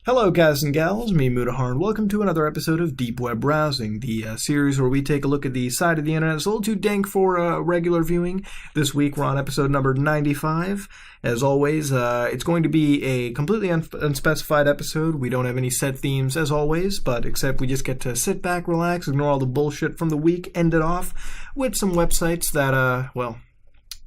Hello guys and gals, me Mutahar, and welcome to another episode of Deep Web Browsing, the series where we take a look at the side of the internet that's a little too dank for regular viewing. This week we're on episode number 95. As always, it's going to be a completely unspecified episode. We don't have any set themes as always, but except we just get to sit back, relax, ignore all the bullshit from the week, end it off with some websites that,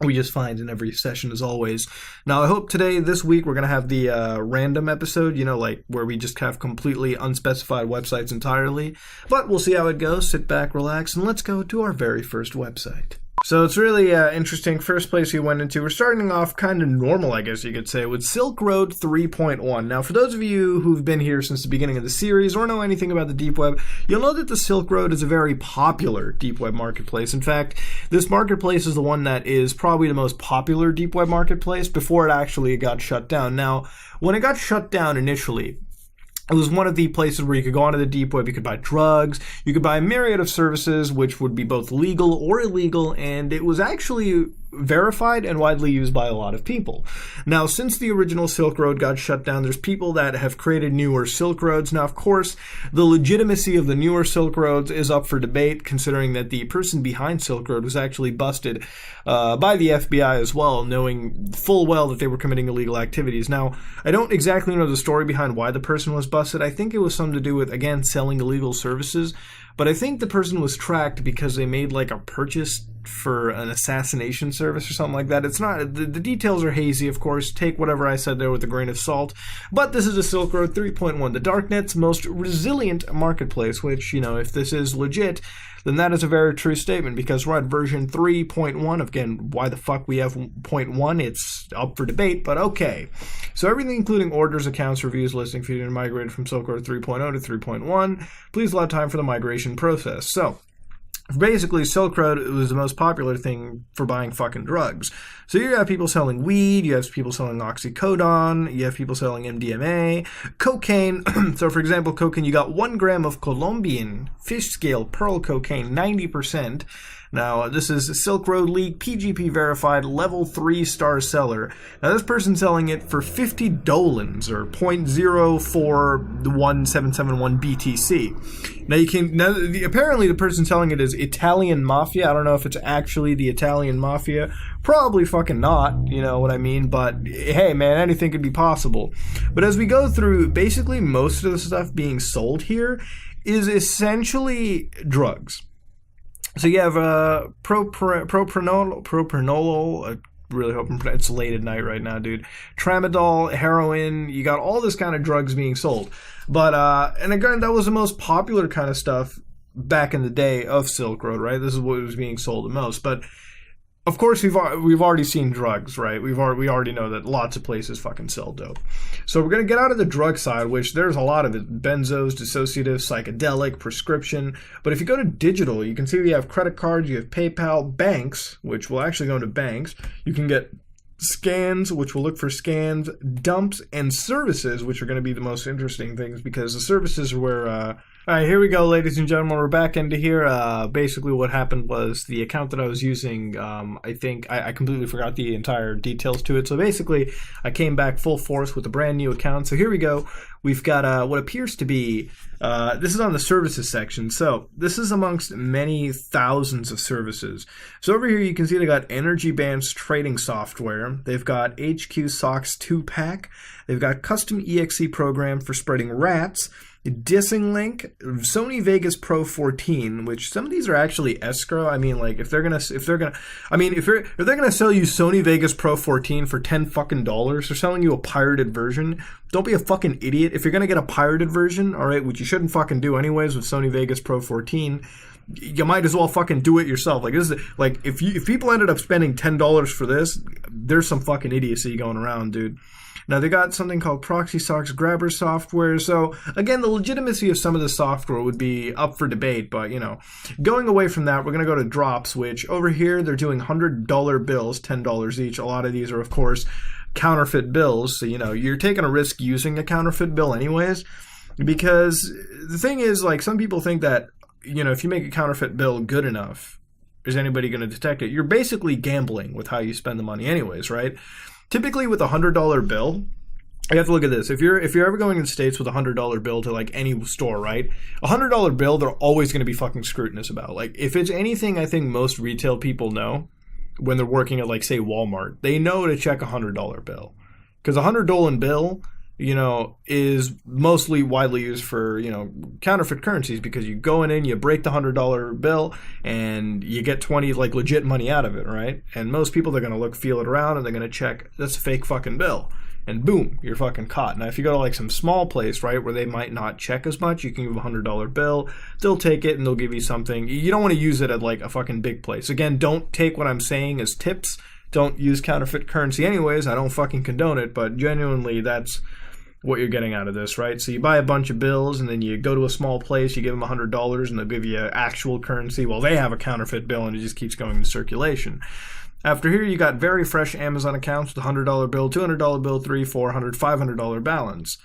we just find in every session as always. Now I hope this week, we're going to have the random episode, like where we just have completely unspecified websites entirely. But we'll see how it goes. Sit back, relax, and let's go to our very first website. So it's really interesting. First place we went into, we're starting off kind of normal, I guess you could say, with Silk Road 3.1. Now, for those of you who've been here since the beginning of the series or know anything about the deep web, you'll know that the Silk Road is a very popular deep web marketplace. In fact, this marketplace is the one that is probably the most popular deep web marketplace before it actually got shut down. Now, when it got shut down initially, it was one of the places where you could go onto the deep web, you could buy drugs, you could buy a myriad of services which would be both legal or illegal, and it was actually verified and widely used by a lot of people. Now, since the original Silk Road got shut down, there's people that have created newer Silk Roads. Now, of course, the legitimacy of the newer Silk Roads is up for debate, considering that the person behind Silk Road was actually busted by the FBI as well, knowing full well that they were committing illegal activities. Now, I don't exactly know the story behind why the person was busted. I think it was something to do with, again, selling illegal services. But I think the person was tracked because they made like a purchase for an assassination service or something like that. It's not, the details are hazy, of course. Take whatever I said there with a grain of salt. But this is a Silk Road 3.1, the darknet's most resilient marketplace, which, if this is legit, then that is a very true statement, because we're at version 3.1. Again, why the fuck we have 0.1, it's up for debate, but okay. So everything including orders, accounts, reviews, listing, feed, and migrated from Silk Road 3.0 to 3.1. Please allow time for the migration process. So basically, Silk Road was the most popular thing for buying fucking drugs. So you have people selling weed, you have people selling oxycodone, you have people selling MDMA, cocaine. So for example, cocaine, you got 1 gram of Colombian fish scale pearl cocaine, 90%. Now, this is Silk Road League, PGP verified, level 3 star seller. Now, this person's selling it for 50 dolans, or 0.041771 BTC. Now, apparently the person selling it is Italian Mafia. I don't know if it's actually the Italian Mafia. Probably fucking not, you know what I mean? But, hey, man, anything could be possible. But as we go through, basically most of the stuff being sold here is essentially drugs. So you have propranolol, I really hope it's late at night right now, dude. Tramadol, heroin, you got all this kind of drugs being sold. But, and again, that was the most popular kind of stuff back in the day of Silk Road, right? This is what was being sold the most. But, of course, we've already seen drugs, right? We already know that lots of places fucking sell dope. So we're going to get out of the drug side, which there's a lot of it. Benzos, dissociative, psychedelic, prescription. But if you go to digital, you can see we have credit cards, you have PayPal, banks, which will actually go into banks. You can get scans, which will look for scans, dumps, and services, which are going to be the most interesting things, because the services are where... Alright, here we go, ladies and gentlemen. We're back into here. Basically what happened was the account that I was using, I think I completely forgot the entire details to it. So basically, I came back full force with a brand new account. So here we go. We've got what appears to be, this is on the services section. So this is amongst many thousands of services. So over here you can see they got Energy Bands trading software. They've got HQ Socks 2-pack. They've got custom EXE program for spreading rats. Dissing Link, Sony Vegas Pro 14, which some of these are actually escrow. I mean, like if they're gonna sell you Sony Vegas Pro 14 for $10 fucking, they're selling you a pirated version. Don't be a fucking idiot. If you're gonna get a pirated version, all right, which you shouldn't fucking do anyways with Sony Vegas Pro 14. You might as well fucking do it yourself. Like this is like if people ended up spending $10 for this, there's some fucking idiocy going around, dude. Now, they got something called Proxy Socks Grabber software. So, again, the legitimacy of some of the software would be up for debate. But, going away from that, we're going to go to drops, which over here, they're doing $100 bills, $10 each. A lot of these are, of course, counterfeit bills. So, you're taking a risk using a counterfeit bill anyways. Because the thing is, like, some people think that, if you make a counterfeit bill good enough, is anybody going to detect it? You're basically gambling with how you spend the money anyways, right? Typically with a $100 bill, You have to look at this. If you're ever going to the States with $100 bill to like any store, right? $100 bill, they're always going to be fucking scrutinous about. Like, if it's anything, I think most retail people know when they're working at, like, say, Walmart, they know to check $100 bill, because $100 bill, you know, is mostly widely used for, you know, counterfeit currencies, because you go in, you break the $100 bill, and you get 20 like legit money out of it, right? And most people, they're gonna feel it around, and they're gonna check, that's a fake fucking bill. And boom, you're fucking caught. Now, if you go to like some small place, right, where they might not check as much, you can give a $100 bill. They'll take it and they'll give you something. You don't want to use it at like a fucking big place. Again, don't take what I'm saying as tips. Don't use counterfeit currency anyways. I don't fucking condone it, but genuinely, that's what you're getting out of this, right? So you buy a bunch of bills, and then you go to a small place, you give them $100, and they'll give you actual currency. Well, they have a counterfeit bill, and it just keeps going in circulation. After here, you got very fresh Amazon accounts with $100 bill, $200 bill, $300, $400, $500 balance.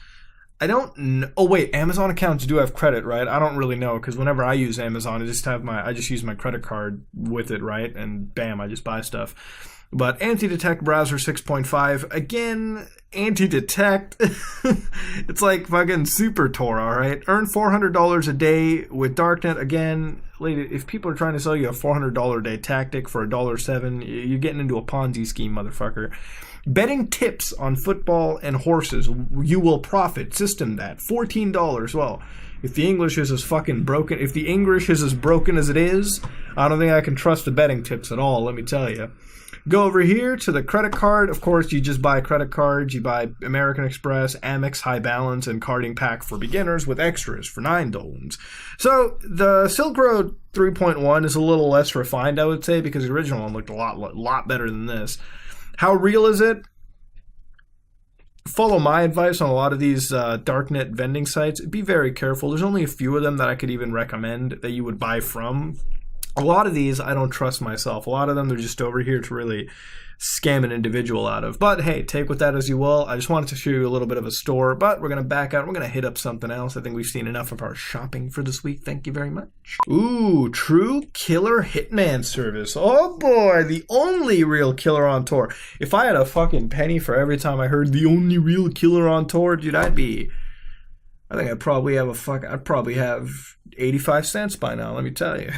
I don't know. Oh, wait, Amazon accounts do have credit, right? I don't really know, because whenever I use Amazon, I just use my credit card with it, right? And bam, I just buy stuff. But anti-detect browser 6.5, again, anti-detect, it's like fucking super Tor, alright? Earn $400 a day with Darknet, again, lady, if people are trying to sell you a $400 a day tactic for $1.07, you're getting into a Ponzi scheme, motherfucker. Betting tips on football and horses, you will profit, system that, $14, well, if the English is as fucking broken, if the English is as broken as it is, I don't think I can trust the betting tips at all, let me tell you. Go over here to the credit card. Of course, you just buy credit cards. You buy American Express, Amex High Balance, and Carding Pack for beginners with extras for $9. So the Silk Road 3.1 is a little less refined, I would say, because the original one looked a lot better than this. How real is it? Follow my advice on a lot of these darknet vending sites. Be very careful. There's only a few of them that I could even recommend that you would buy from. A lot of these, I don't trust myself. A lot of them, they're just over here to really scam an individual out of. But hey, take with that as you will. I just wanted to show you a little bit of a store, but we're going to back out. We're going to hit up something else. I think we've seen enough of our shopping for this week. Thank you very much. Ooh, True Killer Hitman Service. Oh boy, the only real killer on tour. If I had a fucking penny for every time I heard the only real killer on tour, dude, I think I'd probably have 85 cents by now, let me tell you.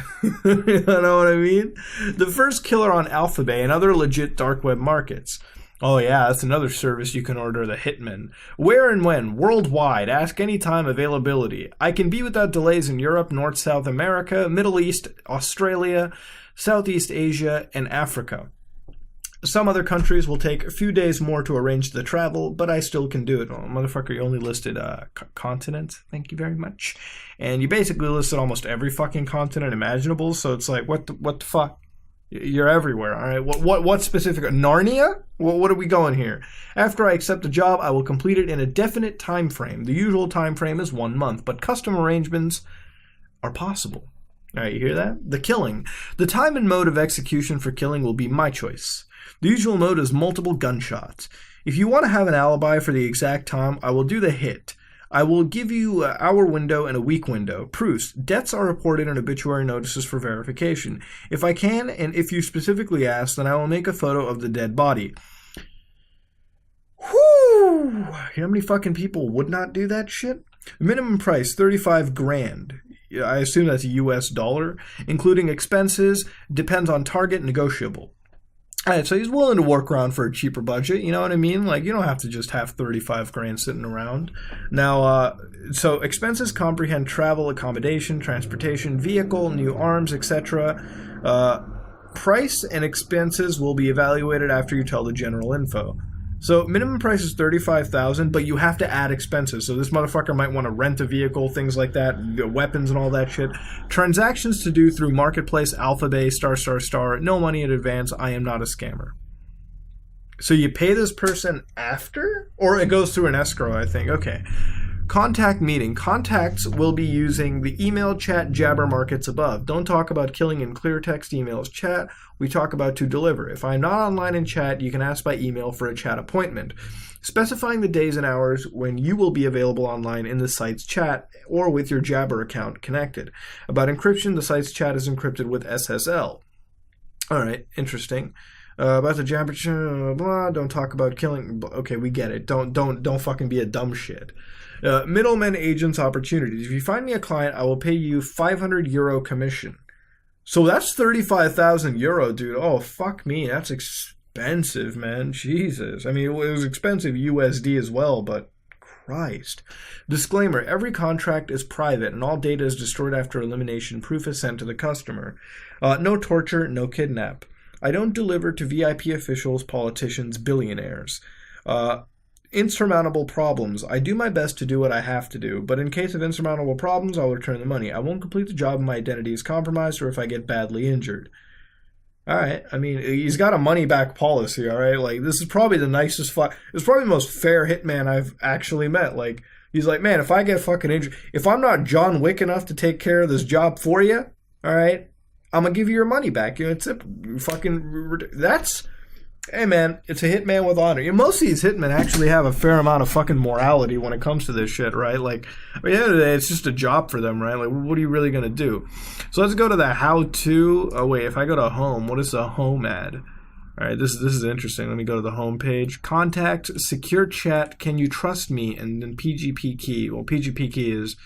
You know what I mean? The first killer on Alphabet and other legit dark web markets. Oh yeah, that's another service you can order, the Hitman. Where and when? Worldwide. Ask anytime, availability. I can be without delays in Europe, North, South America, Middle East, Australia, Southeast Asia, and Africa. Some other countries will take a few days more to arrange the travel, but I still can do it. Oh, motherfucker, you only listed continents. Thank you very much. And you basically listed almost every fucking continent imaginable, so it's like, what the fuck? You're everywhere, all right? What specific? Narnia? What are we going here? After I accept the job, I will complete it in a definite time frame. The usual time frame is 1 month, but custom arrangements are possible. All right, you hear that? The killing. The time and mode of execution for killing will be my choice. The usual mode is multiple gunshots. If you want to have an alibi for the exact time, I will do the hit. I will give you an hour window and a week window. Proofs. Deaths are reported in obituary notices for verification. If I can, and if you specifically ask, then I will make a photo of the dead body. Whew! You know how many fucking people would not do that shit? Minimum price, $35,000. I assume that's a US dollar. Including expenses. Depends on target, negotiable. Alright, so he's willing to work around for a cheaper budget, you know what I mean? Like, you don't have to just have $35,000 sitting around. Now, so expenses comprehend travel, accommodation, transportation, vehicle, new arms, etc. Price and expenses will be evaluated after you tell the general info. So minimum price is $35,000, but you have to add expenses. So this motherfucker might want to rent a vehicle, things like that, weapons and all that shit. Transactions to do through Marketplace, Alphabet, ****. No money in advance. I am not a scammer. So you pay this person after? Or it goes through an escrow, I think. Okay. Contact meeting. Contacts will be using the email, chat, jabber markets above. Don't talk about killing in clear text emails. Chat, we talk about to deliver. If I'm not online in chat, you can ask by email for a chat appointment. Specifying the days and hours when you will be available online in the site's chat or with your Jabber account connected. About encryption, the site's chat is encrypted with SSL. Alright, interesting. About the jabber, blah, don't talk about killing. Okay, we get it. Don't fucking be a dumb shit. Middlemen, agents, opportunities. If you find me a client, I will pay you €500 commission. So that's 35,000 euro, dude. Oh, fuck me. That's expensive, man. Jesus. I mean, it was expensive USD as well, but Christ. Disclaimer, every contract is private and all data is destroyed after elimination. Proof is sent to the customer. No torture, no kidnap. I don't deliver to VIP officials, politicians, billionaires. Insurmountable problems. I do my best to do what I have to do, but in case of insurmountable problems, I'll return the money. I won't complete the job if my identity is compromised or if I get badly injured. Alright, I mean, he's got a money-back policy, alright? Like, this is probably the nicest it's probably the most fair hitman I've actually met. Like, he's like, man, if I get fucking injured, if I'm not John Wick enough to take care of this job for you, alright, I'm gonna give you your money back. You know, it's a fucking, that's, hey man, it's a hitman with honor. You know, most of these hitmen actually have a fair amount of fucking morality when it comes to this shit, right? Like, at the end of the day, it's just a job for them, right? Like, what are you really gonna do? So let's go to the how-to. Oh wait, if I go to home, what is the home ad? All right, this is interesting. Let me go to the home page. Contact, secure chat, can you trust me? And then PGP key. Well, PGP key is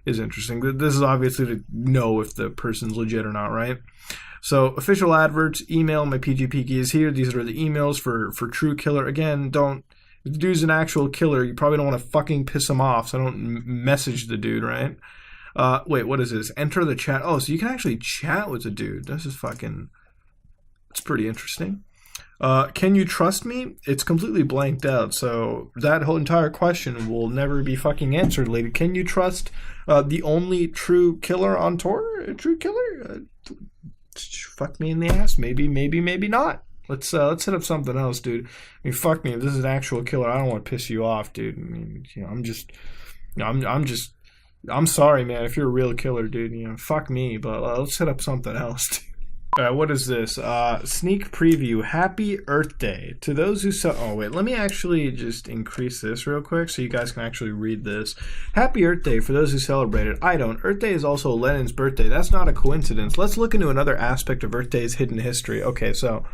interesting. This is obviously to know if the person's legit or not, right? So, official adverts, email, my PGP key is here. These are the emails for True Killer. Again, if the dude's an actual killer, you probably don't want to fucking piss him off, so don't message the dude, right? Wait, what is this? Enter the chat. Oh, so you can actually chat with the dude. This is fucking, it's pretty interesting. Can you trust me? It's completely blanked out, so that whole entire question will never be fucking answered, lady. Can you trust the only true killer on tour? A true killer? Fuck me in the ass. Maybe not. Let's hit up something else, dude. I mean, fuck me. If this is an actual killer, I don't want to piss you off, dude. I mean, you know, I'm sorry, man. If you're a real killer, dude, you know, fuck me. But let's hit up something else, dude. What is this? Sneak preview. Happy Earth Day. To those who oh, wait. Let me actually just increase this real quick so you guys can actually read this. Happy Earth Day for those who celebrate it. I don't. Earth Day is also Lenin's birthday. That's not a coincidence. Let's look into another aspect of Earth Day's hidden history. Okay, so,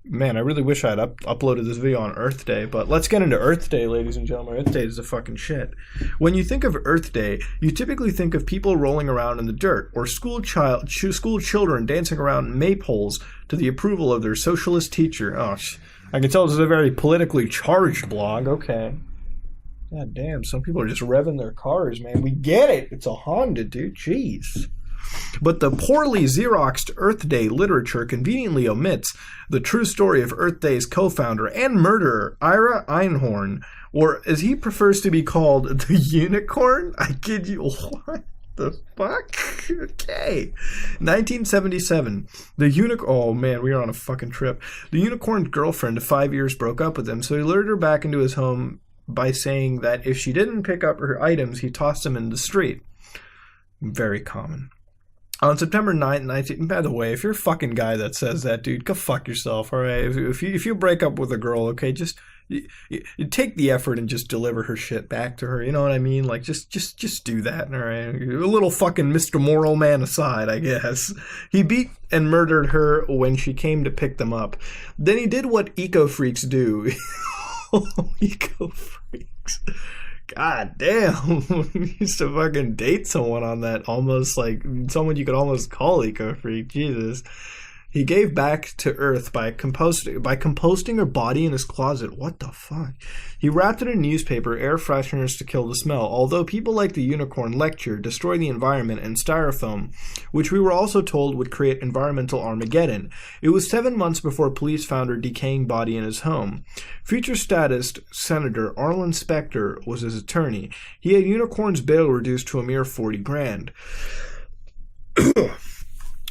man, I really wish I had uploaded this video on Earth Day, but let's get into Earth Day, ladies and gentlemen. Earth Day is the fucking shit. When you think of Earth Day, you typically think of people rolling around in the dirt, or school children dancing around maypoles to the approval of their socialist teacher. Oh, I can tell this is a very politically charged blog. Okay. God damn, some people are just revving their cars, man. We get it. It's a Honda, dude. Jeez. But the poorly Xeroxed Earth Day literature conveniently omits the true story of Earth Day's co-founder and murderer, Ira Einhorn, or as he prefers to be called, the Unicorn? I kid you, what the fuck? Okay. 1977, oh man, we are on a fucking trip. The Unicorn's girlfriend of 5 years broke up with him, so he lured her back into his home by saying that if she didn't pick up her items, he tossed them in the street. Very common. On September 9th, 19... By the way, if you're a fucking guy that says that, dude, go fuck yourself, alright? If you break up with a girl, okay, just... You take the effort and just deliver her shit back to her, you know what I mean? Like, just do that, alright? A little fucking Mr. Moral Man aside, I guess. He beat and murdered her when she came to pick them up. Then he did what eco-freaks do. Eco-freaks... God damn, we used to fucking date someone on that, almost like someone you could almost call eco-freak. Jesus. He gave back to Earth by composting her body in his closet. What the fuck? He wrapped it in newspaper, air fresheners to kill the smell. Although people like the Unicorn lecture, destroy the environment, and styrofoam, which we were also told would create environmental Armageddon. It was 7 months before police found her decaying body in his home. Future statist Senator Arlen Specter was his attorney. He had Unicorn's bail reduced to a mere 40 grand.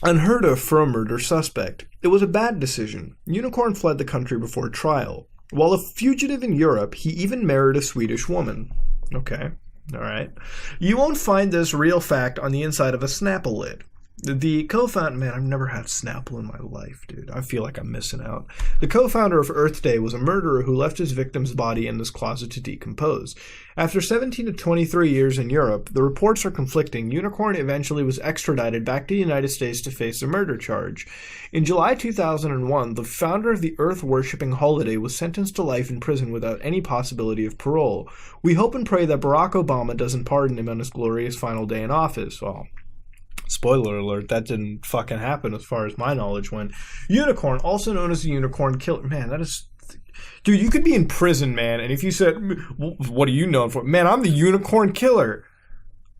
Unheard of for a murder suspect. It was a bad decision. Unicorn fled the country before trial. While a fugitive in Europe, he even married a Swedish woman. Okay, alright. You won't find this real fact on the inside of a Snapple lid. The co-founder, man, I've never had Snapple in my life, dude. I feel like I'm missing out. The co-founder of Earth Day was a murderer who left his victim's body in this closet to decompose. After 17 to 23 years in Europe, the reports are conflicting. Unicorn eventually was extradited back to the United States to face a murder charge. In July 2001, the founder of the Earth-worshipping holiday was sentenced to life in prison without any possibility of parole. We hope and pray that Barack Obama doesn't pardon him on his glorious final day in office. Well, spoiler alert, that didn't fucking happen as far as my knowledge went. Unicorn, also known as the Unicorn Killer. Man, that is... Dude, you could be in prison, man, and if you said, what are you known for? Man, I'm the Unicorn Killer.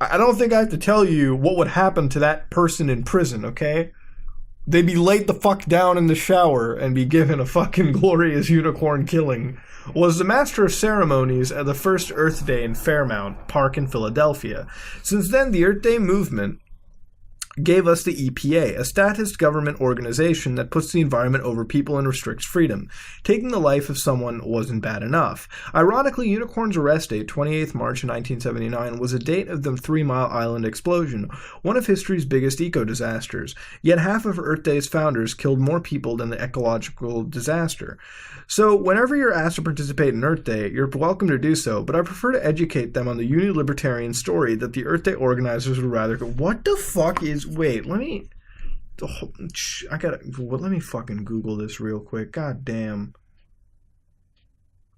I don't think I have to tell you what would happen to that person in prison, okay? They'd be laid the fuck down in the shower and be given a fucking glorious unicorn killing. Was the master of ceremonies at the first Earth Day in Fairmount Park in Philadelphia. Since then, the Earth Day movement gave us the EPA, a statist government organization that puts the environment over people and restricts freedom. Taking the life of someone wasn't bad enough. Ironically, Unicorn's arrest date, 28th March 1979, was a date of the 3 Mile Island explosion, one of history's biggest eco-disasters. Yet half of Earth Day's founders killed more people than the ecological disaster. So, whenever you're asked to participate in Earth Day, you're welcome to do so, but I prefer to educate them on the uni-libertarian story that the Earth Day organizers would rather go, what the fuck is... Wait, let me fucking Google this real quick. God damn.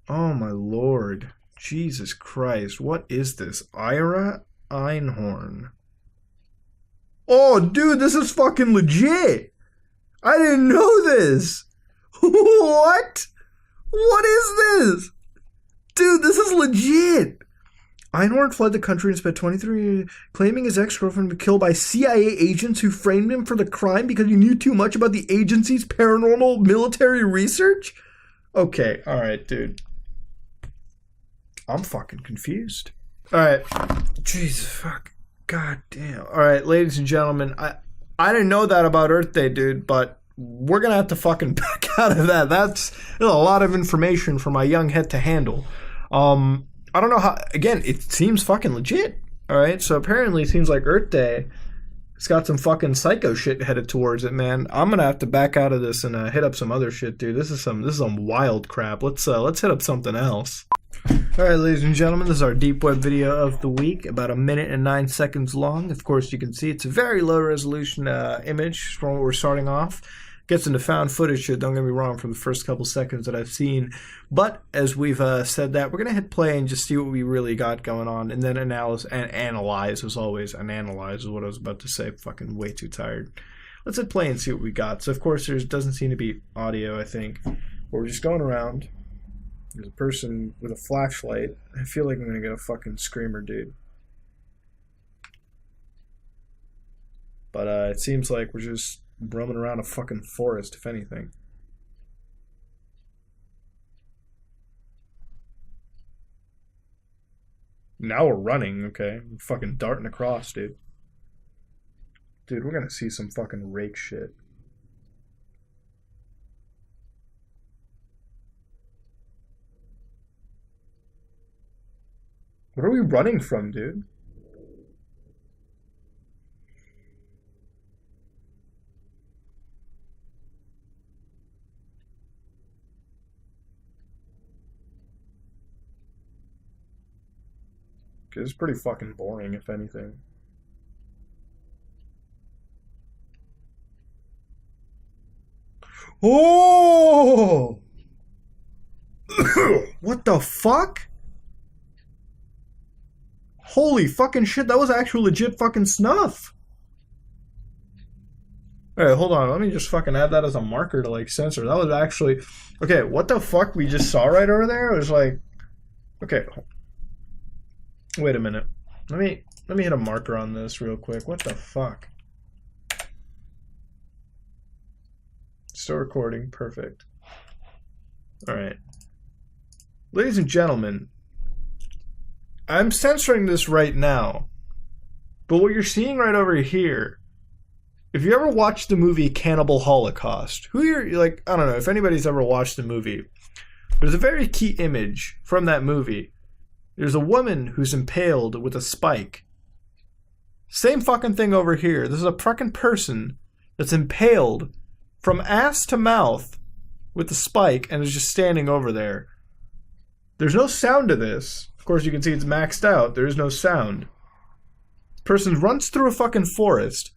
Oh my lord. Jesus Christ. What is this? Ira Einhorn. Oh, dude, this is fucking legit. I didn't know this. What? What is this? Dude, this is legit. Einhorn fled the country and spent 23 years claiming his ex-girlfriend was killed by CIA agents who framed him for the crime because he knew too much about the agency's paranormal military research? Okay, alright, dude. I'm fucking confused. Alright. Jesus, fuck. God damn. Alright, ladies and gentlemen, I didn't know that about Earth Day, dude, but we're gonna have to fucking back out of that. That's a lot of information for my young head to handle. I don't know how, again, it seems fucking legit, alright? So apparently it seems like Earth Day, it's got some fucking psycho shit headed towards it, man. I'm gonna have to back out of this and hit up some other shit, dude. This is some wild crap. Let's hit up something else. Alright, ladies and gentlemen, this is our Deep Web video of the week, about 1 minute and 9 seconds long. Of course, you can see it's a very low resolution image from what we're starting off. Gets into found footage shit, don't get me wrong, from the first couple seconds that I've seen. But as we've said that, we're going to hit play and just see what we really got going on, and then analyze, as always. And analyze is what I was about to say. Fucking way too tired. Let's hit play and see what we got. So, of course, there doesn't seem to be audio, I think. But we're just going around. There's a person with a flashlight. I feel like I'm going to get a fucking screamer, dude. But it seems like we're just roaming around a fucking forest, if anything. Now we're running, okay? We're fucking darting across, dude. Dude, we're gonna see some fucking rake shit. What are we running from, dude? It's pretty fucking boring, if anything. Oh! What the fuck? Holy fucking shit, that was actual legit fucking snuff. Alright, hold on, let me just fucking add that as a marker to, like, censor. That was actually... Okay, what the fuck we just saw right over there? It was like... Okay, wait a minute. Let me hit a marker on this real quick. What the fuck? Still recording. Perfect. Alright. Ladies and gentlemen, I'm censoring this right now. But what you're seeing right over here, if you ever watched the movie Cannibal Holocaust, you're like, I don't know, if anybody's ever watched the movie, there's a very key image from that movie. There's a woman who's impaled with a spike. Same fucking thing over here. This is a fucking person that's impaled from ass to mouth with the spike and is just standing over there. There's no sound to this. Of course, you can see it's maxed out. There is no sound. Person runs through a fucking forest.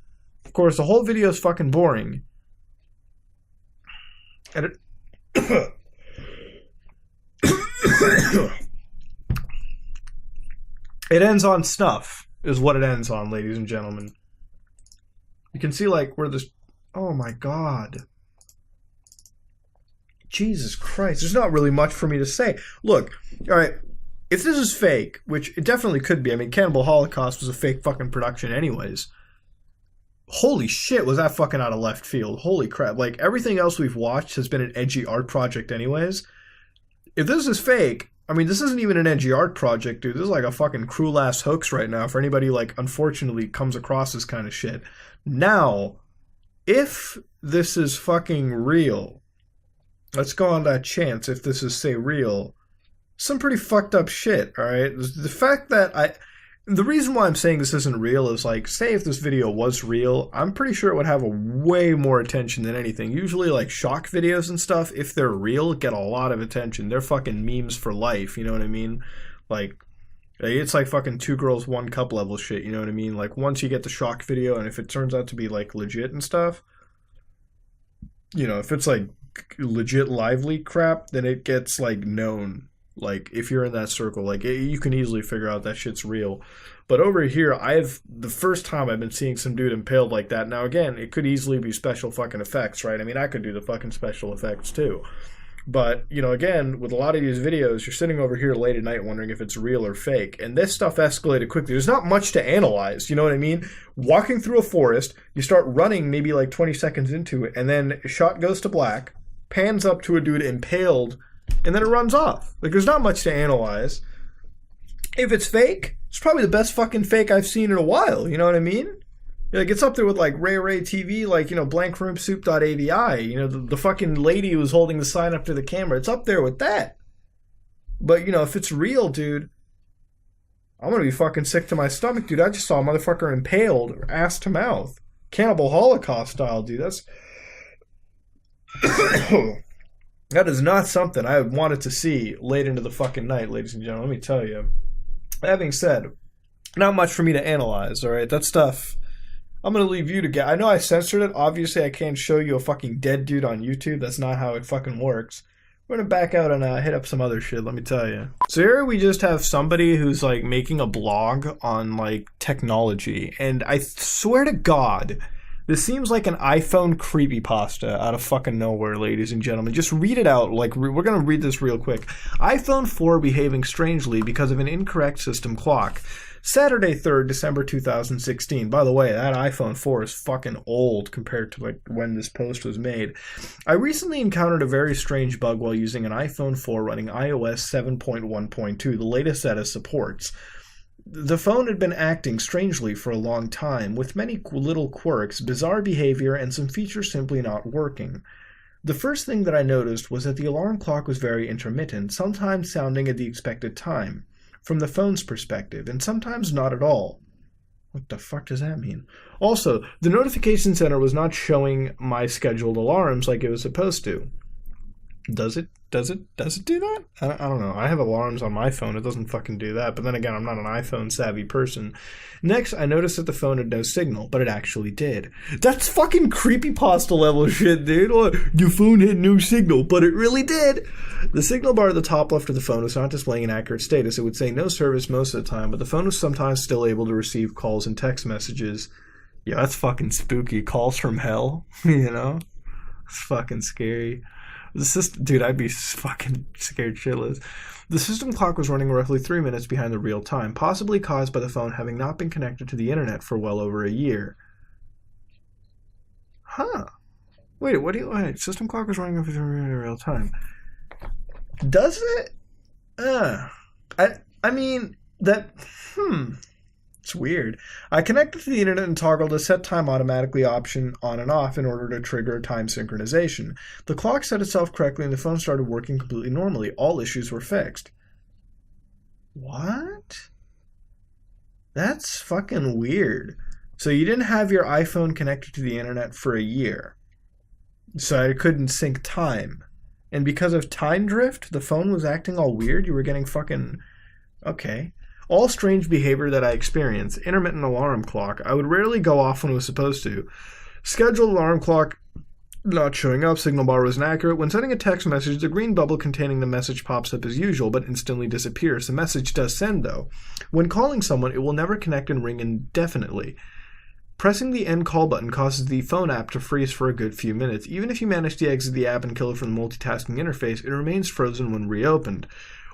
Of course, the whole video is fucking boring. And it... It ends on snuff, is what it ends on, ladies and gentlemen. You can see, like, where this... Oh, my God. Jesus Christ. There's not really much for me to say. Look, all right, if this is fake, which it definitely could be. I mean, Cannibal Holocaust was a fake fucking production anyways. Holy shit, was that fucking out of left field. Holy crap. Like, everything else we've watched has been an edgy art project anyways. If this is fake... I mean, this isn't even an edgy art project, dude. This is like a fucking cruel-ass hoax right now for anybody, like, unfortunately comes across this kind of shit. Now, if this is fucking real, let's go on that chance if this is, say, real, some pretty fucked up shit, alright? The fact that the reason why I'm saying this isn't real is, like, say if this video was real, I'm pretty sure it would have a way more attention than anything. Usually, like, shock videos and stuff, if they're real, get a lot of attention. They're fucking memes for life, you know what I mean? Like, it's like fucking 2 girls, 1 cup level shit, you know what I mean? Like, once you get the shock video, and if it turns out to be, like, legit and stuff, you know, if it's, like, legit lively crap, then it gets, like, known. Like, if you're in that circle, like, you can easily figure out that shit's real. But over here, the first time I've been seeing some dude impaled like that. Now, again, it could easily be special fucking effects, right? I mean, I could do the fucking special effects, too. But, you know, again, with a lot of these videos, you're sitting over here late at night wondering if it's real or fake. And this stuff escalated quickly. There's not much to analyze, you know what I mean? Walking through a forest, you start running maybe like 20 seconds into it, and then a shot goes to black, pans up to a dude impaled, and then it runs off. Like, there's not much to analyze. If it's fake, it's probably the best fucking fake I've seen in a while, you know what I mean? Like, it's up there with, like, Ray TV, like, you know, blankroomsoup.avi, you know, the fucking lady who was holding the sign up to the camera. It's up there with that. But, you know, if it's real, dude, I'm gonna be fucking sick to my stomach, dude. I just saw a motherfucker impaled, ass to mouth. Cannibal Holocaust style, dude. That's... That is not something I wanted to see late into the fucking night, ladies and gentlemen. Let me tell you. That being said, not much for me to analyze, alright? That stuff, I'm going to leave you to get. I know I censored it. Obviously, I can't show you a fucking dead dude on YouTube. That's not how it fucking works. We're going to back out and hit up some other shit, let me tell you. So here we just have somebody who's, like, making a blog on, like, technology. And I swear to God... This seems like an iPhone creepypasta out of fucking nowhere, ladies and gentlemen. Just read it out. Like, we're going to read this real quick. iPhone 4 behaving strangely because of an incorrect system clock. Saturday 3rd, December 2016. By the way, that iPhone 4 is fucking old compared to, like, when this post was made. I recently encountered a very strange bug while using an iPhone 4 running iOS 7.1.2, the latest that it supports. The phone had been acting strangely for a long time, with many little quirks, bizarre behavior, and some features simply not working. The first thing that I noticed was that the alarm clock was very intermittent, sometimes sounding at the expected time, from the phone's perspective, and sometimes not at all. What the fuck does that mean? Also, the notification center was not showing my scheduled alarms like it was supposed to. Does it do that? I don't know. I have alarms on my phone. It doesn't fucking do that. But then again, I'm not an iPhone savvy person. Next, I noticed that the phone had no signal, but it actually did. That's fucking creepypasta level shit, dude. Your phone had no signal, but it really did. The signal bar at the top left of the phone was not displaying an accurate status. It would say no service most of the time, but the phone was sometimes still able to receive calls and text messages. Yeah, that's fucking spooky. Calls from hell, you know? It's fucking scary. Dude, I'd be fucking scared shitless. The system clock was running roughly 3 minutes behind the real time, possibly caused by the phone having not been connected to the internet for well over a year. Huh. Wait, system clock was running roughly 3 minutes in real time. Does it? I mean, it's weird. I connected to the internet and toggled a set time automatically option on and off in order to trigger time synchronization. The clock set itself correctly and the phone started working completely normally. All issues were fixed. What? That's fucking weird. So you didn't have your iPhone connected to the internet for a year. So it couldn't sync time. And because of time drift, the phone was acting all weird. You were getting fucking... Okay. All strange behavior that I experience. Intermittent alarm clock. I would rarely go off when it was supposed to. Scheduled alarm clock not showing up. Signal bar was inaccurate. When sending a text message, the green bubble containing the message pops up as usual, but instantly disappears. The message does send, though. When calling someone, it will never connect and ring indefinitely. Pressing the end call button causes the phone app to freeze for a good few minutes. Even if you manage to exit the app and kill it from the multitasking interface, it remains frozen when reopened.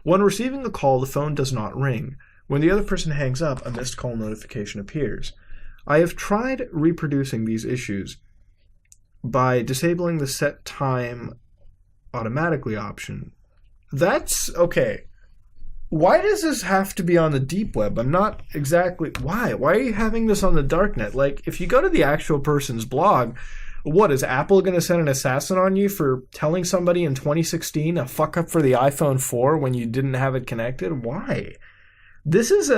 When receiving a call, the phone does not ring. When the other person hangs up, a missed call notification appears. I have tried reproducing these issues by disabling the set time automatically option. That's okay. Why does this have to be on the deep web? I'm not exactly... Why? Why are you having this on the darknet? Like, if you go to the actual person's blog, what, is Apple going to send an assassin on you for telling somebody in 2016 a fuck up for the iPhone 4 when you didn't have it connected? Why? This is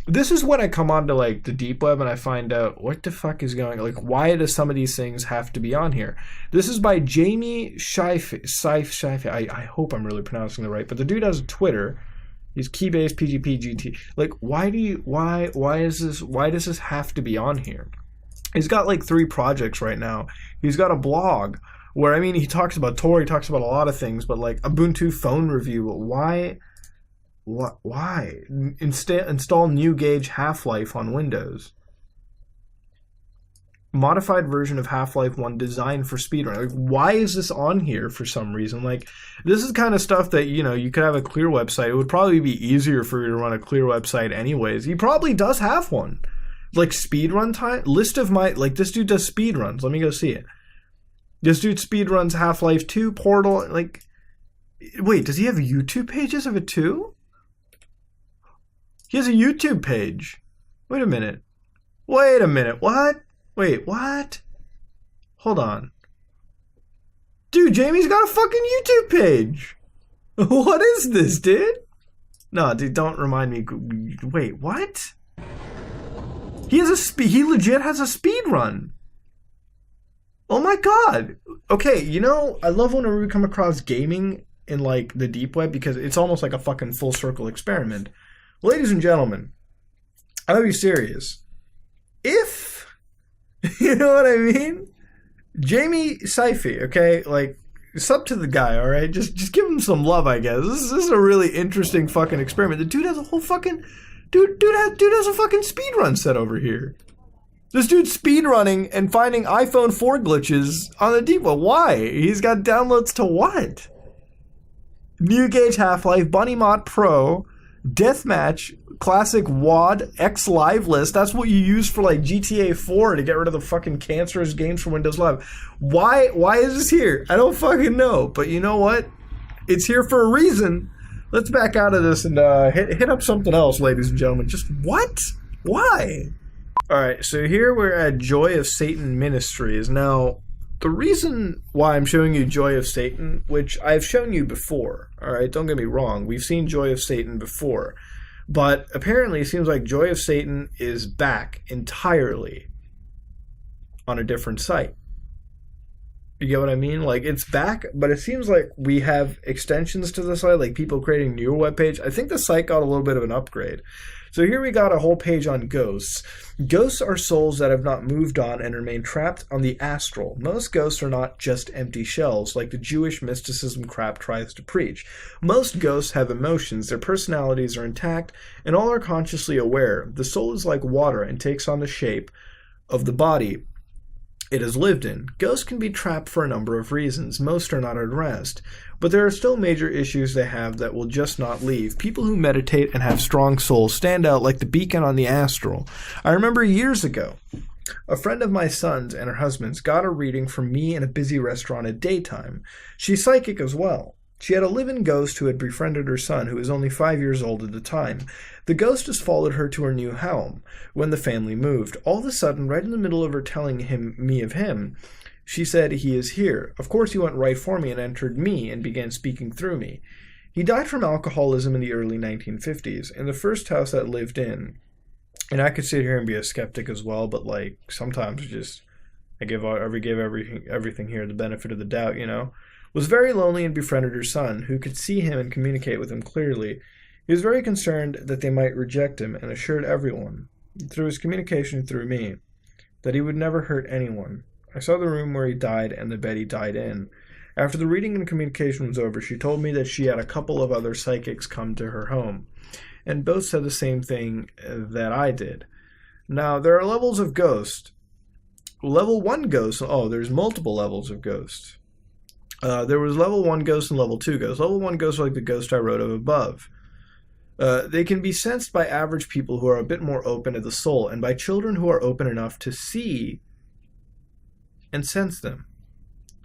this is when I come onto like the deep web and I find out what the fuck is going on. Like, why do some of these things have to be on here? This is by Jamie Shaife. I hope I'm really pronouncing it right, but the dude has a Twitter. He's Keybase PGP GT. Like, why does this have to be on here? He's got like 3 projects right now. He's got a blog where, I mean, he talks about Tor, he talks about a lot of things, but like Ubuntu phone review. Why? Install new gauge Half-Life on Windows. Modified version of Half-Life 1 designed for speedrun. Like, why is this on here for some reason? Like, this is kind of stuff that, you know, you could have a clear website. It would probably be easier for you to run a clear website anyways. He probably does have one. Like, speedrun time? List of my... Like, this dude does speedruns. Let me go see it. This dude speedruns Half-Life 2, Portal. Like, wait, does he have YouTube pages of it too? He has a YouTube page. Wait a minute. What? Wait, what? Hold on. Dude, Jamie's got a fucking YouTube page. What is this, dude? No, dude, don't remind me. Wait, what? He legit has a speed run. Oh my god. Okay, you know, I love whenever we come across gaming in like the deep web because it's almost like a fucking full circle experiment. Ladies and gentlemen, I'll be serious. If, you know what I mean? Jamie Saifi, okay? Like, sub to the guy, alright? Just give him some love, I guess. This is a really interesting fucking experiment. The dude has a whole fucking... Dude has a fucking speedrun set over here. This dude's speedrunning and finding iPhone 4 glitches on the deep web. Why? He's got downloads to what? New Gauge Half-Life, Bunny Mott Pro... Deathmatch, Classic WAD, X Live List. That's what you use for like GTA 4 to get rid of the fucking cancerous games from Windows Live. Why is this here? I don't fucking know. But you know what? It's here for a reason. Let's back out of this and hit up something else, ladies and gentlemen. Just what? Why? Alright, so here we're at Joy of Satan Ministries. Now, the reason why I'm showing you Joy of Satan, which I've shown you before, alright, don't get me wrong, we've seen Joy of Satan before, but apparently it seems like Joy of Satan is back entirely on a different site. You get what I mean? Like, it's back, but it seems like we have extensions to the site, like people creating a new webpage. I think the site got a little bit of an upgrade. So here we got a whole page on ghosts. Ghosts are souls that have not moved on and remain trapped on the astral. Most ghosts are not just empty shells, like the Jewish mysticism crap tries to preach. Most ghosts have emotions, their personalities are intact, and all are consciously aware. The soul is like water and takes on the shape of the body it has lived in. Ghosts can be trapped for a number of reasons. Most are not at rest. But there are still major issues they have that will just not leave. People who meditate and have strong souls stand out like the beacon on the astral. I remember years ago, a friend of my son's and her husband's got a reading from me in a busy restaurant at daytime. She's psychic as well. She had a live-in ghost who had befriended her son, who was only 5 years old at the time. The ghost has followed her to her new home when the family moved. All of a sudden, right in the middle of her telling me of him, she said, "He is here." Of course, he went right for me and entered me and began speaking through me. He died from alcoholism in the early 1950s, in the first house that lived in. And I could sit here and be a skeptic as well, but like sometimes just I give everything here the benefit of the doubt, you know. Was very lonely and befriended her son, who could see him and communicate with him clearly. He was very concerned that they might reject him and assured everyone, through his communication through me, that he would never hurt anyone. I saw the room where he died and the bed he died in. After the reading and communication was over, she told me that she had a couple of other psychics come to her home, and both said the same thing that I did. Now, there are levels of ghost. Level 1 ghost, there's multiple levels of ghost. There was level 1 ghost and level 2 ghost. Level 1 ghost are like the ghost I wrote of above. They can be sensed by average people who are a bit more open to the soul, and by children who are open enough to see and sense them.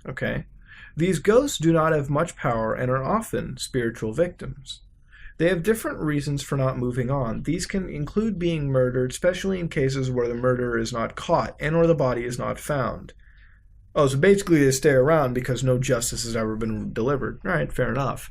Okay? These ghosts do not have much power and are often spiritual victims. They have different reasons for not moving on. These can include being murdered, especially in cases where the murderer is not caught and or the body is not found. Oh, so basically they stay around because no justice has ever been delivered. All right, fair enough.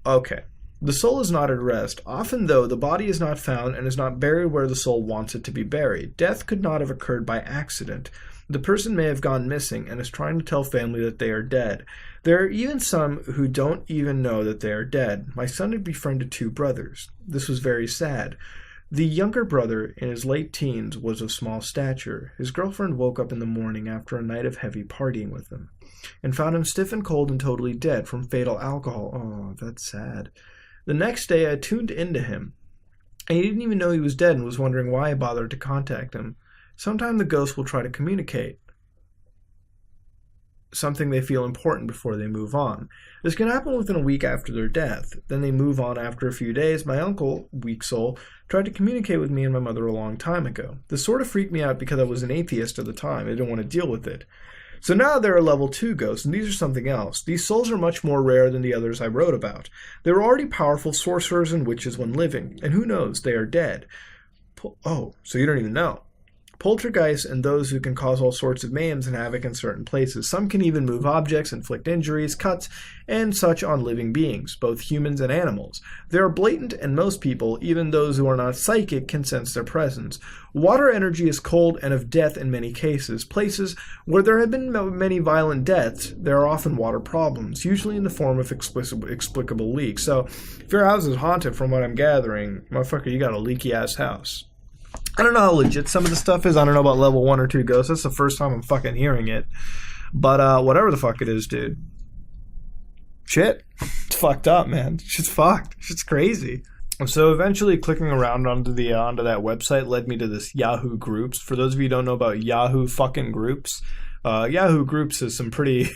Okay. The soul is not at rest. Often, though, the body is not found and is not buried where the soul wants it to be buried. Death could not have occurred by accident. The person may have gone missing and is trying to tell family that they are dead. There are even some who don't even know that they are dead. My son had befriended 2 brothers. This was very sad. The younger brother, in his late teens, was of small stature. His girlfriend woke up in the morning after a night of heavy partying with him, and found him stiff and cold and totally dead from fatal alcohol. Oh, that's sad. The next day I tuned into him, and he didn't even know he was dead and was wondering why I bothered to contact him. Sometime the ghost will try to communicate something they feel important before they move on. This can happen within a week after their death. Then they move on after a few days. My uncle, weak soul, tried to communicate with me and my mother a long time ago. This sort of freaked me out because I was an atheist at the time. I didn't want to deal with it. So now there are level 2 ghosts, and these are something else. These souls are much more rare than the others I wrote about. They were already powerful sorcerers and witches when living, and who knows, they are dead. Oh, so you don't even know. Poltergeists and those who can cause all sorts of mayhems and havoc in certain places. Some can even move objects, inflict injuries, cuts, and such on living beings, both humans and animals. They are blatant, and most people, even those who are not psychic, can sense their presence. Water energy is cold and of death in many cases. Places where there have been many violent deaths, there are often water problems, usually in the form of explicable leaks. So, if your house is haunted, from what I'm gathering, motherfucker, you got a leaky-ass house. I don't know how legit some of the stuff is. I don't know about level 1 or 2 ghosts. That's the first time I'm fucking hearing it. But whatever the fuck it is, dude. Shit. It's fucked up, man. Shit's fucked. Shit's crazy. So eventually clicking around onto that website led me to this Yahoo Groups. For those of you who don't know about Yahoo fucking Groups, Yahoo Groups is some pretty...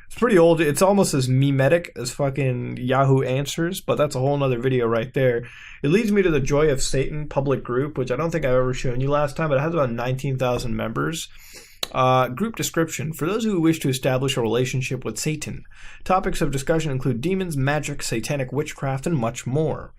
It's pretty old. It's almost as memetic as fucking Yahoo Answers, but that's a whole nother video right there. It leads me to the Joy of Satan public group, which I don't think I've ever shown you last time, but it has about 19,000 members. Group description. For those who wish to establish a relationship with Satan, topics of discussion include demons, magic, satanic witchcraft, and much more.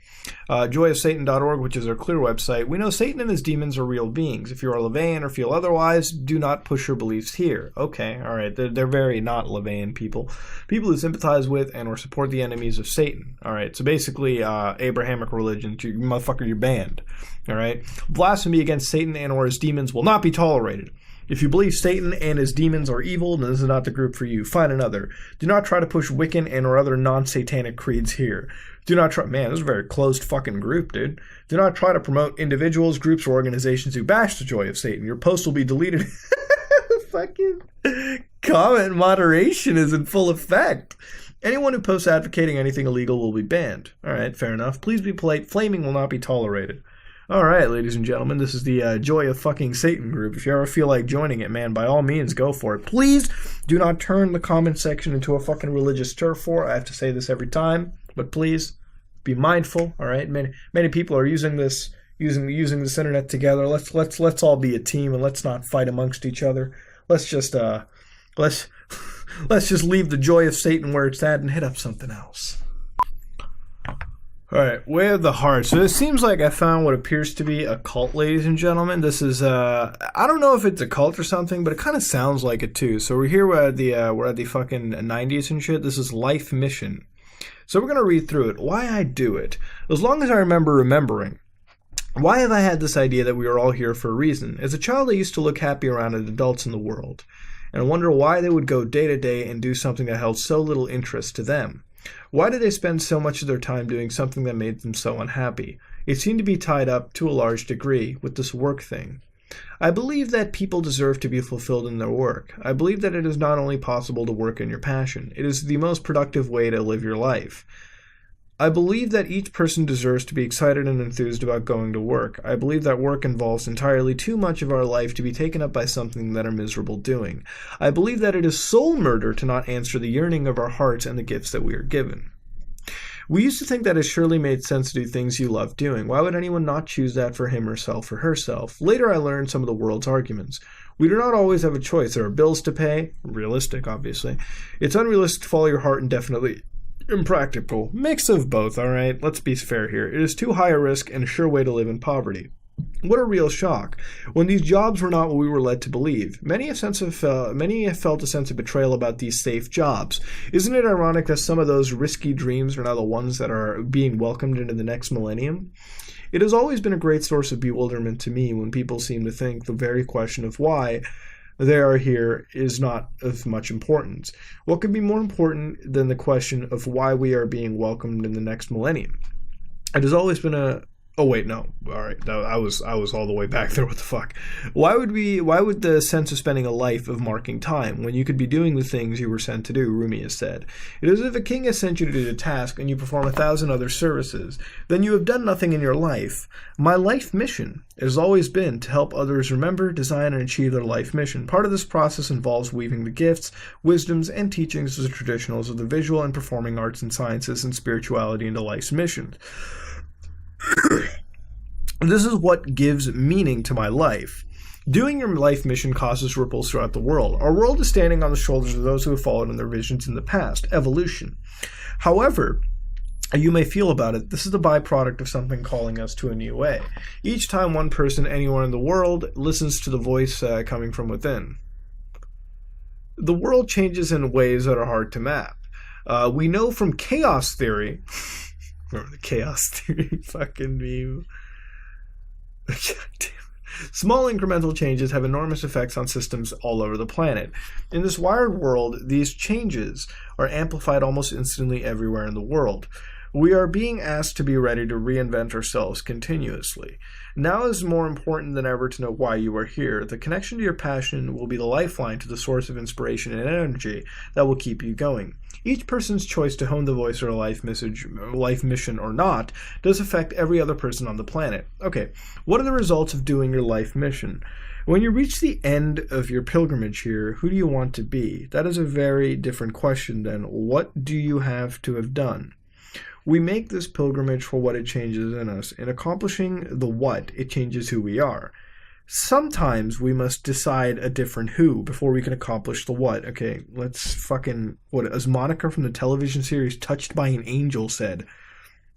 Joyofsatan.org, which is our clear website. We know Satan and his demons are real beings. If you are Levian or feel otherwise, do not push your beliefs here. Okay, alright, they're very not Levian people. People who sympathize with and or support the enemies of Satan. Alright, so basically, Abrahamic religion, motherfucker, you're banned. Alright? Blasphemy against Satan and or his demons will not be tolerated. If you believe Satan and his demons are evil, then this is not the group for you. Find another. Do not try to push Wiccan and or other non-satanic creeds here. Do not try... Man, this is a very closed fucking group, dude. Do not try to promote individuals, groups, or organizations who bash the Joy of Satan. Your post will be deleted. Fucking comment moderation is in full effect. Anyone who posts advocating anything illegal will be banned. Alright, fair enough. Please be polite. Flaming will not be tolerated. Alright, ladies and gentlemen, this is the Joy of fucking Satan group. If you ever feel like joining it, man, by all means, go for it. Please do not turn the comment section into a fucking religious turf war. I have to say this every time, but please be mindful, alright? Many people are using this internet together. Let's all be a team and let's not fight amongst each other. Let's just leave the Joy of Satan where it's at and hit up something else. Alright, Way of the Heart. So this seems like I found what appears to be a cult, ladies and gentlemen. This is, I don't know if it's a cult or something, but it kind of sounds like it too. So we're at the fucking 90s and shit. This is Life Mission. So we're going to read through it. Why I do it. As long as I remembering. Why have I had this idea that we are all here for a reason? As a child, I used to look happy around at adults in the world, and I wonder why they would go day to day and do something that held so little interest to them. Why did they spend so much of their time doing something that made them so unhappy? It seemed to be tied up, to a large degree, with this work thing. I believe that people deserve to be fulfilled in their work. I believe that it is not only possible to work in your passion, it is the most productive way to live your life. I believe that each person deserves to be excited and enthused about going to work. I believe that work involves entirely too much of our life to be taken up by something that are miserable doing. I believe that it is soul murder to not answer the yearning of our hearts and the gifts that we are given. We used to think that it surely made sense to do things you love doing. Why would anyone not choose that for him herself or herself? Later I learned some of the world's arguments. We do not always have a choice. There are bills to pay. Realistic, obviously. It's unrealistic to follow your heart indefinitely. Impractical. Mix of both, alright? Let's be fair here. It is too high a risk and a sure way to live in poverty. What a real shock. When these jobs were not what we were led to believe. Many have felt a sense of betrayal about these safe jobs. Isn't it ironic that some of those risky dreams are now the ones that are being welcomed into the next millennium? It has always been a great source of bewilderment to me when people seem to think the very question of why they are here is not of much importance. What could be more important than the question of why we are being welcomed in the next millennium? It has always been a... Oh wait, no. All right, no, I was all the way back there. What the fuck? Why would the sense of spending a life of marking time when you could be doing the things you were sent to do? Rumi has said. It is as if a king has sent you to do a task and you perform 1,000 other services. Then you have done nothing in your life. My life mission has always been to help others remember, design, and achieve their life mission. Part of this process involves weaving the gifts, wisdoms, and teachings of the traditionals of the visual and performing arts and sciences and spirituality into life's mission. This is what gives meaning to my life. Doing your life mission causes ripples throughout the world. Our world is standing on the shoulders of those who have followed in their visions in the past. Evolution. However, you may feel about it, this is the byproduct of something calling us to a new way. Each time one person anywhere in the world listens to the voice coming from within, the world changes in ways that are hard to map. We know from chaos theory... Remember the chaos theory fucking meme? Small incremental changes have enormous effects on systems all over the planet. In this wired world, these changes are amplified almost instantly everywhere in the world. We are being asked to be ready to reinvent ourselves continuously. Now is more important than ever to know why you are here. The connection to your passion will be the lifeline to the source of inspiration and energy that will keep you going. Each person's choice to hone the voice or life mission or not does affect every other person on the planet. Okay, what are the results of doing your life mission? When you reach the end of your pilgrimage here, who do you want to be? That is a very different question than what do you have to have done? We make this pilgrimage for what it changes in us. In accomplishing the what, it changes who we are. Sometimes we must decide a different who before we can accomplish the what. Okay, let's fucking... What, as Monica from the television series Touched by an Angel said.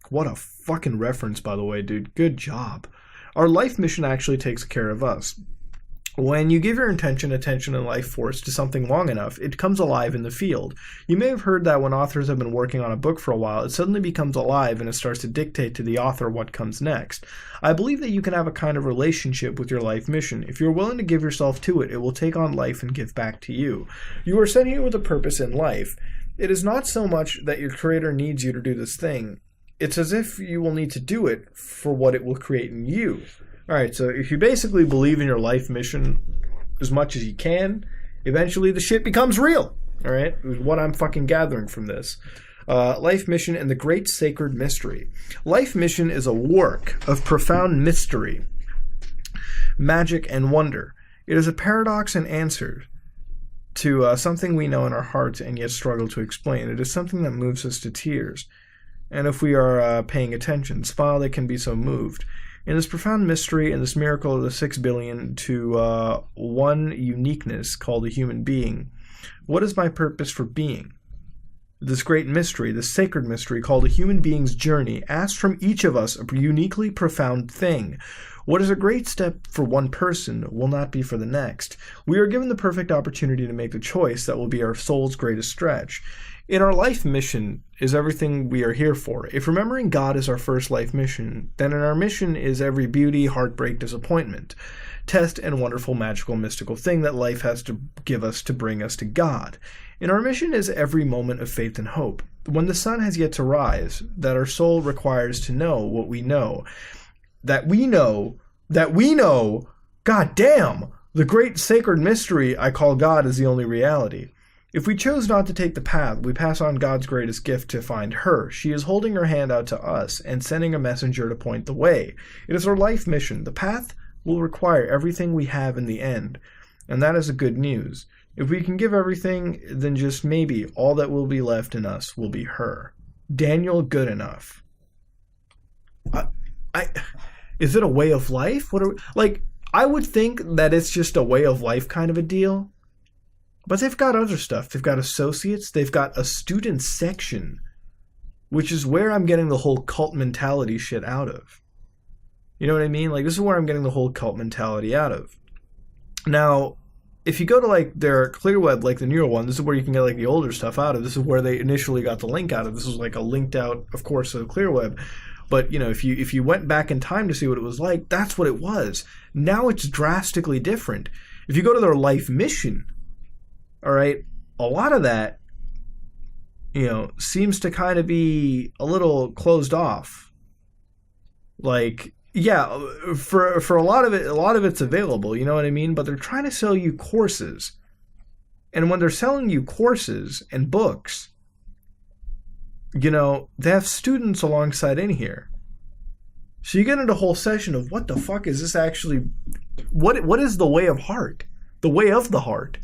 What a fucking reference, by the way, dude. Good job. Our life mission actually takes care of us. When you give your attention, and life force to something long enough, it comes alive in the field. You may have heard that when authors have been working on a book for a while, it suddenly becomes alive and it starts to dictate to the author what comes next. I believe that you can have a kind of relationship with your life mission. If you're willing to give yourself to it, it will take on life and give back to you. You are sent here with a purpose in life. It is not so much that your creator needs you to do this thing. It's as if you will need to do it for what it will create in you. Alright, so if you basically believe in your life mission as much as you can, eventually the shit becomes real. Alright, is what I'm fucking gathering from this. Life mission and the great sacred mystery. Life mission is a work of profound mystery, magic, and wonder. It is a paradox and answer to something we know in our hearts and yet struggle to explain. It is something that moves us to tears. And if we are paying attention, smile they can be so moved. In this profound mystery and this miracle of the 6 billion to one uniqueness called a human being, what is my purpose for being? This great mystery, this sacred mystery called a human being's journey, asks from each of us a uniquely profound thing. What is a great step for one person will not be for the next. We are given the perfect opportunity to make the choice that will be our soul's greatest stretch. In our life mission is everything we are here for. If remembering God is our first life mission, then in our mission is every beauty, heartbreak, disappointment, test, and wonderful, magical, mystical thing that life has to give us to bring us to God. In our mission is every moment of faith and hope. When the sun has yet to rise, that our soul requires to know what we know. That we know, God damn, the great sacred mystery I call God is the only reality. If we chose not to take the path, we pass on God's greatest gift to find her. She is holding her hand out to us and sending a messenger to point the way. It is our life mission. The path will require everything we have in the end, and that is the good news. If we can give everything, then just maybe all that will be left in us will be her. Daniel Goodenough. Is it a way of life? I would think that it's just a way of life kind of a deal. But they've got other stuff. They've got associates. They've got a student section, which is where I'm getting the whole cult mentality shit out of. You know what I mean? This is where I'm getting the whole cult mentality out of. Now, if you go to their Clearweb, the newer one, this is where you can get the older stuff out of. This is where they initially got the link out of. This was a linked out, of course, of Clearweb. But if you went back in time to see what it was like, that's what it was. Now it's drastically different. If you go to their life mission, all right, a lot of that, seems to kind of be a little closed off. Yeah, for a lot of it's available, you know what I mean? But they're trying to sell you courses. And when they're selling you courses and books, they have students alongside in here. So you get into a whole session of what the fuck is this actually, what is the way of heart? The way of the heart.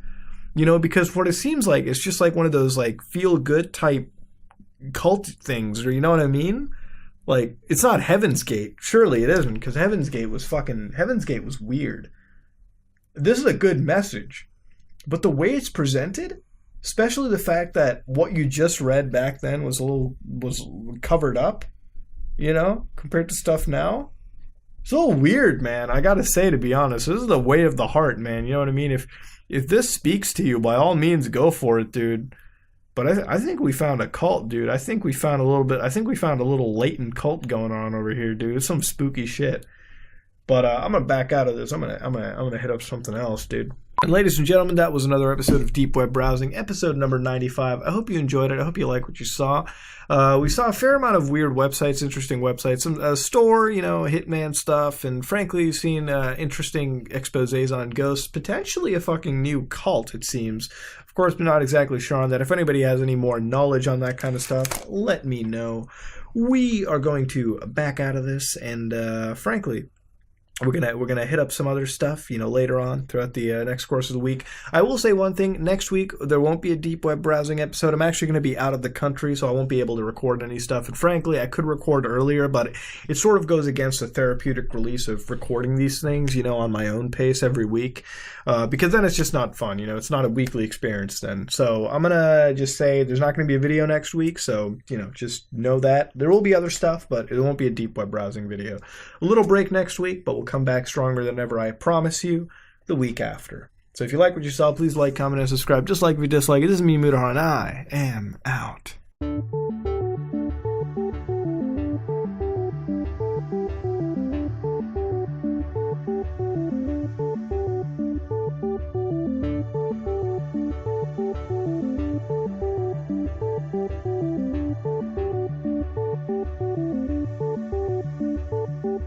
Because what it seems like, it's just one of those feel-good type cult things, or you know what I mean? It's not Heaven's Gate. Surely it isn't, because Heaven's Gate was weird. This is a good message. But the way it's presented, especially the fact that what you just read back then was covered up, compared to stuff now. It's a little weird, man. I gotta say, to be honest, this is the way of the heart, man. You know what I mean? If this speaks to you, by all means, go for it, dude. But I think we found a cult, dude. I think we found a little latent cult going on over here, dude. It's some spooky shit. But I'm gonna back out of this. I'm gonna hit up something else, dude. And ladies and gentlemen, that was another episode of Deep Web Browsing, episode number 95. I hope you enjoyed it. I hope you like what you saw. We saw a fair amount of weird websites, interesting websites, some store, hitman stuff, and frankly, seen interesting exposés on ghosts, potentially a fucking new cult, it seems. Of course, we're not exactly sure on that. If anybody has any more knowledge on that kind of stuff, let me know. We are going to back out of this, and frankly, we're gonna hit up some other stuff, later on throughout the next course of the week. I will say one thing: next week there won't be a deep web browsing episode. I'm actually going to be out of the country, so I won't be able to record any stuff. And frankly, I could record earlier, but it sort of goes against the therapeutic release of recording these things, on my own pace every week, because then it's just not fun. It's not a weekly experience then. So I'm gonna just say there's not going to be a video next week. So just know that there will be other stuff, but it won't be a deep web browsing video. A little break next week, but we'll come back stronger than ever, I promise you, the week after. So if you like what you saw, please like, comment, and subscribe. Just like if you dislike it. This is me, Mutahar, and I am out.